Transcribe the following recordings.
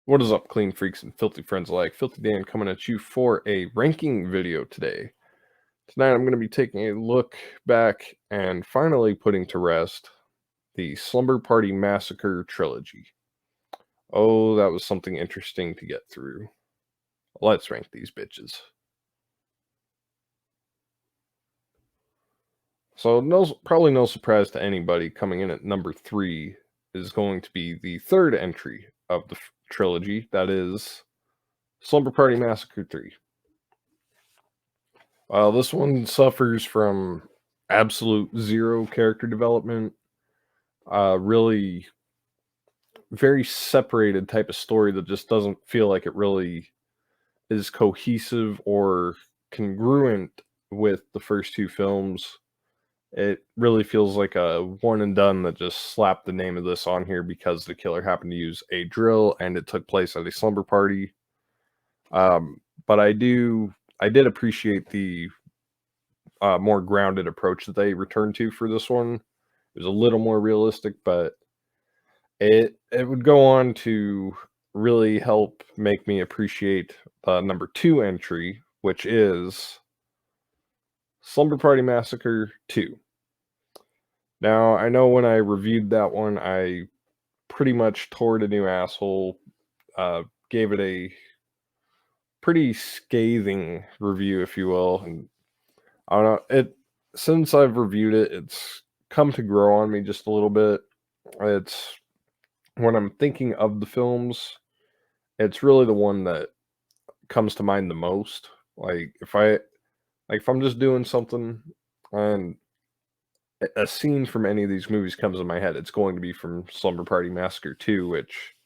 What is up, clean freaks and filthy friends alike? Filthy Dan coming at you for a ranking video today. Tonight I'm going to be taking a look back and finally putting to rest the Slumber Party Massacre Trilogy. Oh, that was something interesting to get through. Let's rank these bitches. So, probably no surprise to anybody, coming in at number 3 is going to be the third entry of the trilogy. That is Slumber Party Massacre 3. This one suffers from absolute zero character development. Really very separated type of story that just doesn't feel like it really is cohesive or congruent with the first two films. It really feels like a one and done that just slapped the name of this on here because the killer happened to use a drill and it took place at a slumber party. But I did appreciate the more grounded approach that they returned to for this one. It was a little more realistic, but it would go on to really help make me appreciate number 2 entry, which is Slumber Party Massacre 2. Now, I know when I reviewed that one, I pretty much tore it a new asshole, gave it a pretty scathing review, if you will, and I don't know, since I've reviewed it, it's come to grow on me just a little bit. It's when I'm thinking of the films, it's really the one that comes to mind the most. If I'm just doing something and a scene from any of these movies comes in my head, it's going to be from Slumber Party Massacre 2, which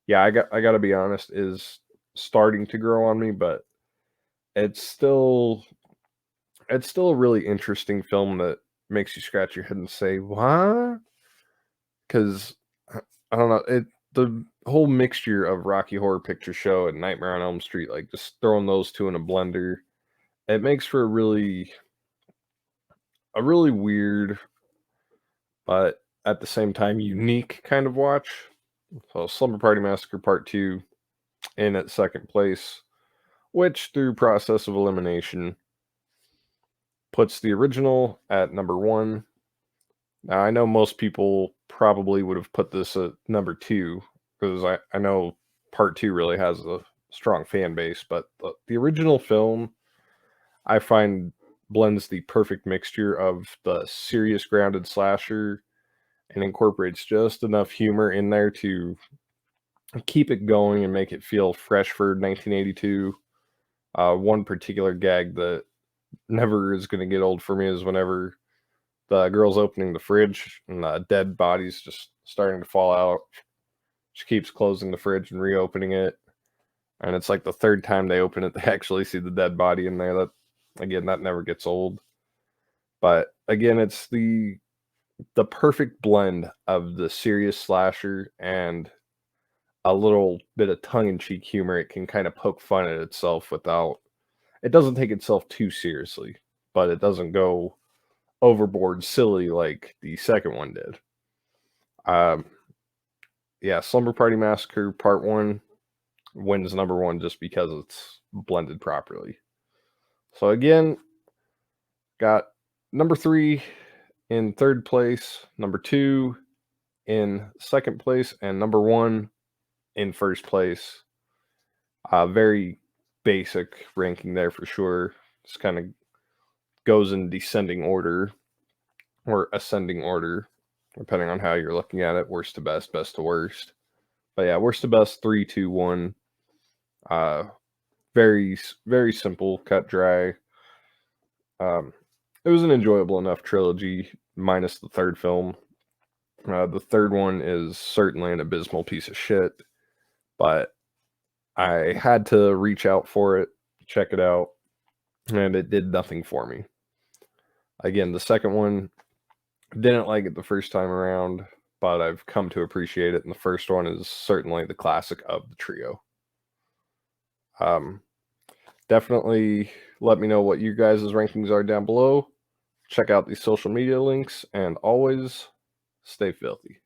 yeah, I got to be honest, is starting to grow on me, but it's still it's still a really interesting film that makes you scratch your head and say, "What?" Because I don't know, the whole mixture of Rocky Horror Picture Show and Nightmare on Elm Street, like, just throwing those 2 in a blender, it makes for a really weird, but at the same time unique kind of watch. So Slumber Party Massacre Part 2 in at second place, which through process of elimination puts the original at number 1. Now, I know most people probably would have put this at number 2 because I know Part 2 really has a strong fan base, but the original film, I find, blends the perfect mixture of the serious grounded slasher and incorporates just enough humor in there to keep it going and make it feel fresh for 1982. One particular gag that never is going to get old for me is whenever the girl's opening the fridge and the dead body's just starting to fall out. She keeps closing the fridge and reopening it. And it's like the third time they open it, they actually see the dead body in there. That never gets old. But again, it's the perfect blend of the serious slasher and a little bit of tongue-in-cheek humor. It can kind of poke fun at itself without it doesn't take itself too seriously, but it doesn't go overboard silly like the second one did. Um, yeah, Slumber Party Massacre Part 1 wins number 1 just because it's blended properly. So again, got number 3 in third place, number 2 in second place, and number 1 in first place. Very basic ranking there for sure. Just kind of goes in descending order or ascending order, depending on how you're looking at it. Worst to best, best to worst. But yeah, worst to best, 3, 2, 1. Uh, very simple, cut dry. It was an enjoyable enough trilogy, minus the third film. The third one is certainly an abysmal piece of shit, but I had to reach out for it, check it out, and it did nothing for me. Again, the second one, didn't like it the first time around, but I've come to appreciate it, and the first one is certainly the classic of the trio. Um, Definitely let me know what you guys' rankings are down below. Check out these social media links, and always stay filthy.